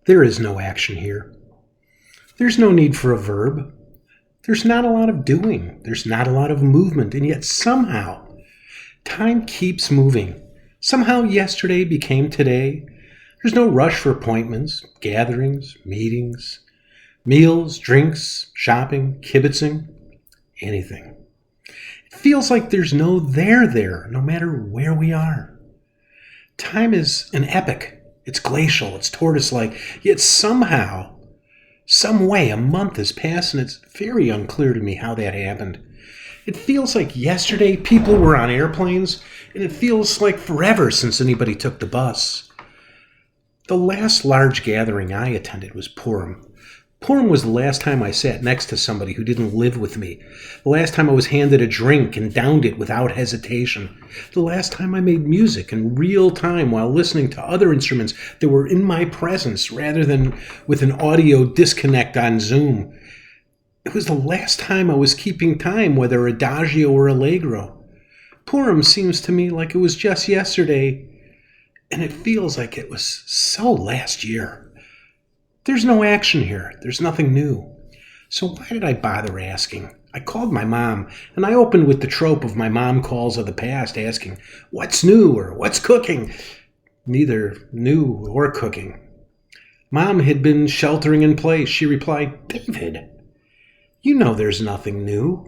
There is no action here. There's no need for a verb. There's not a lot of doing. There's not a lot of movement. And yet somehow, time keeps moving. Somehow yesterday became today. There's no rush for appointments, gatherings, meetings, meals, drinks, shopping, kibitzing, anything. It feels like there's no there, no matter where we are. Time is an epic. It's glacial, it's tortoise-like, yet somehow, some way, a month has passed, and it's very unclear to me how that happened. It feels like yesterday people were on airplanes, and it feels like forever since anybody took the bus. The last large gathering I attended was Purim. Purim was the last time I sat next to somebody who didn't live with me. The last time I was handed a drink and downed it without hesitation. The last time I made music in real time while listening to other instruments that were in my presence rather than with an audio disconnect on Zoom. It was the last time I was keeping time, whether adagio or allegro. Purim seems to me like it was just yesterday, and it feels like it was so last year. There's no action here. There's nothing new. So why did I bother asking? I called my mom, and I opened with the trope of my mom calls of the past, asking, "What's new?" or "What's cooking?" Neither new or cooking. Mom had been sheltering in place. She replied, "David, you know there's nothing new."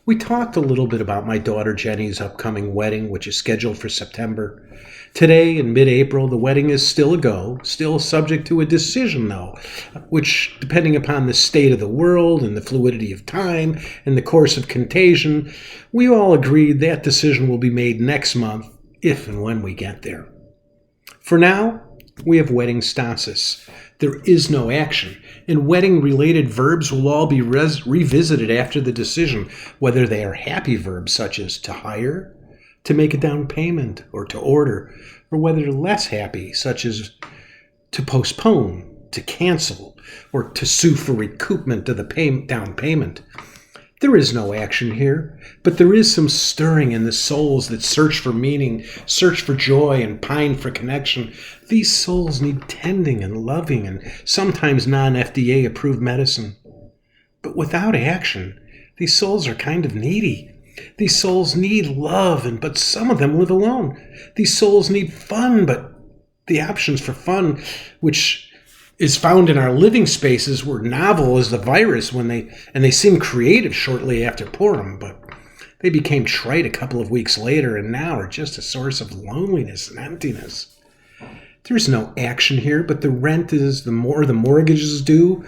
We talked a little bit about my daughter Jenny's upcoming wedding, which is scheduled for September. Today, in mid-April, the wedding is still a go, still subject to a decision, though, which, depending upon the state of the world and the fluidity of time and the course of contagion, we all agreed that decision will be made next month, if and when we get there. For now, we have wedding stasis. There is no action, and wedding-related verbs will all be revisited after the decision, whether they are happy verbs such as to hire, to make a down payment, or to order, or whether less happy, such as to postpone, to cancel, or to sue for recoupment of the down payment. There is no action here, but there is some stirring in the souls that search for meaning, search for joy, and pine for connection. These souls need tending and loving and sometimes non-FDA approved medicine. But without action, these souls are kind of needy. These souls need love, but some of them live alone. These souls need fun, but the options for fun, which is found in our living spaces, were novel as the virus and they seemed creative shortly after Purim, but they became trite a couple of weeks later and now are just a source of loneliness and emptiness. There's no action here, but the rent is the mortgage is due.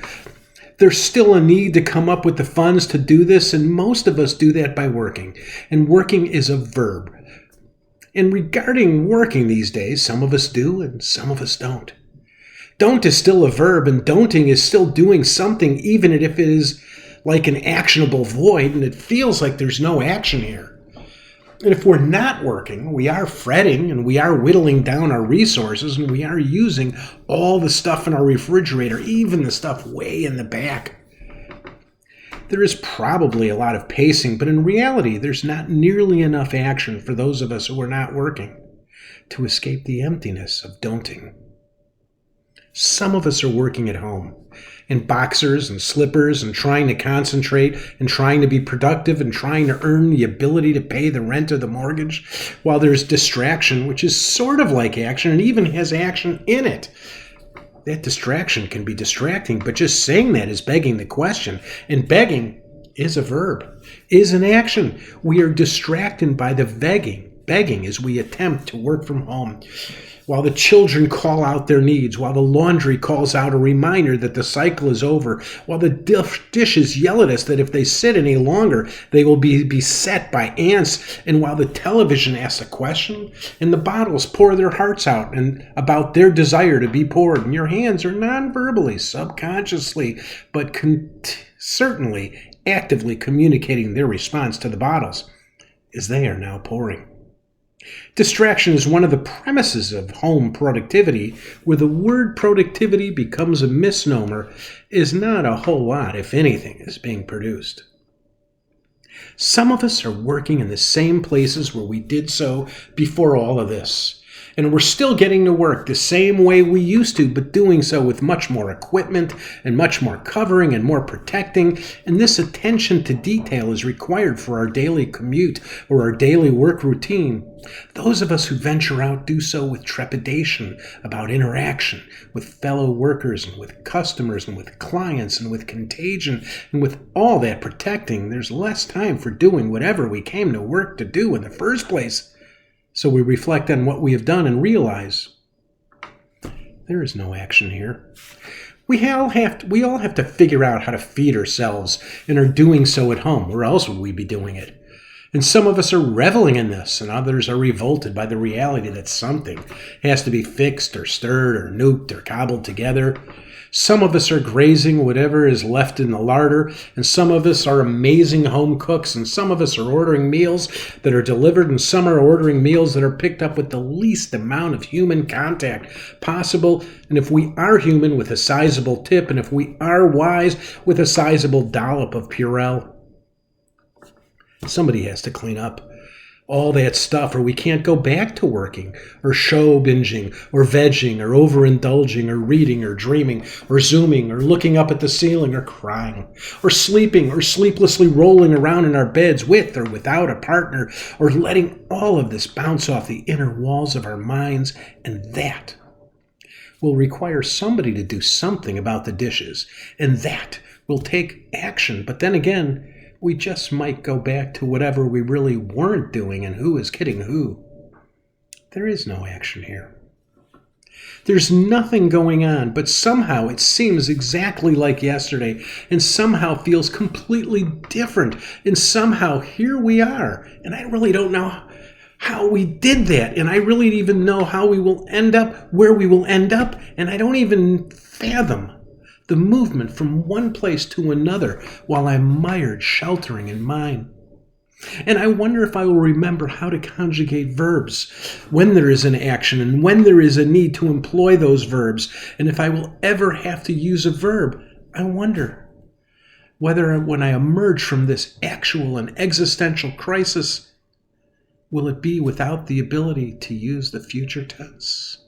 There's still a need to come up with the funds to do this, and most of us do that by working. And working is a verb. And regarding working these days, some of us do and some of us don't. Don't is still a verb, and don'ting is still doing something, even if it is like an actionable void, and it feels like there's no action here. And if we're not working, we are fretting, and we are whittling down our resources, and we are using all the stuff in our refrigerator, even the stuff way in the back. There is probably a lot of pacing, but in reality, there's not nearly enough action for those of us who are not working to escape the emptiness of don'ting. Some of us are working at home, in boxers and slippers, and trying to concentrate, and trying to be productive, and trying to earn the ability to pay the rent or the mortgage, while there's distraction, which is sort of like action and even has action in it. That distraction can be distracting, but just saying that is begging the question, and begging is a verb, is an action. We are distracted by the begging as we attempt to work from home, while the children call out their needs, while the laundry calls out a reminder that the cycle is over, while the dishes yell at us that if they sit any longer, they will be beset by ants, and while the television asks a question, and the bottles pour their hearts out and about their desire to be poured, and your hands are non-verbally, subconsciously, but certainly actively communicating their response to the bottles, as they are now pouring. Distraction is one of the premises of home productivity, where the word productivity becomes a misnomer, is not a whole lot, if anything, is being produced. Some of us are working in the same places where we did so before all of this, And we're still getting to work the same way we used to, but doing so with much more equipment and much more covering and more protecting. And this attention to detail is required for our daily commute or our daily work routine. Those of us who venture out do so with trepidation about interaction with fellow workers and with customers and with clients and with contagion, and with all that protecting, there's less time for doing whatever we came to work to do in the first place. So we reflect on what we have done and realize there is no action here. We all have to figure out how to feed ourselves and are doing so at home. Where else would we be doing it? And some of us are reveling in this, and others are revolted by the reality that something has to be fixed or stirred or nuked or cobbled together. Some of us are grazing whatever is left in the larder, and some of us are amazing home cooks, and some of us are ordering meals that are delivered, and some are ordering meals that are picked up with the least amount of human contact possible. And if we are human, with a sizable tip, and if we are wise, with a sizable dollop of Purell. Somebody has to clean up all that stuff, or we can't go back to working, or show binging, or vegging, or overindulging, or reading, or dreaming, or zooming, or looking up at the ceiling, or crying, or sleeping, or sleeplessly rolling around in our beds with or without a partner, or letting all of this bounce off the inner walls of our minds. And that will require somebody to do something about the dishes, and that will take action. But then again, we just might go back to whatever we really weren't doing, and who is kidding who. There is no action here. There's nothing going on, but somehow it seems exactly like yesterday, and somehow feels completely different, and somehow here we are, and I really don't know how we did that, and I really don't even know how we will end up where we will end up, and I don't even fathom the movement from one place to another while I'm mired sheltering in mine. And I wonder if I will remember how to conjugate verbs when there is an action and when there is a need to employ those verbs, and if I will ever have to use a verb. I wonder whether when I emerge from this actual and existential crisis, will it be without the ability to use the future tense?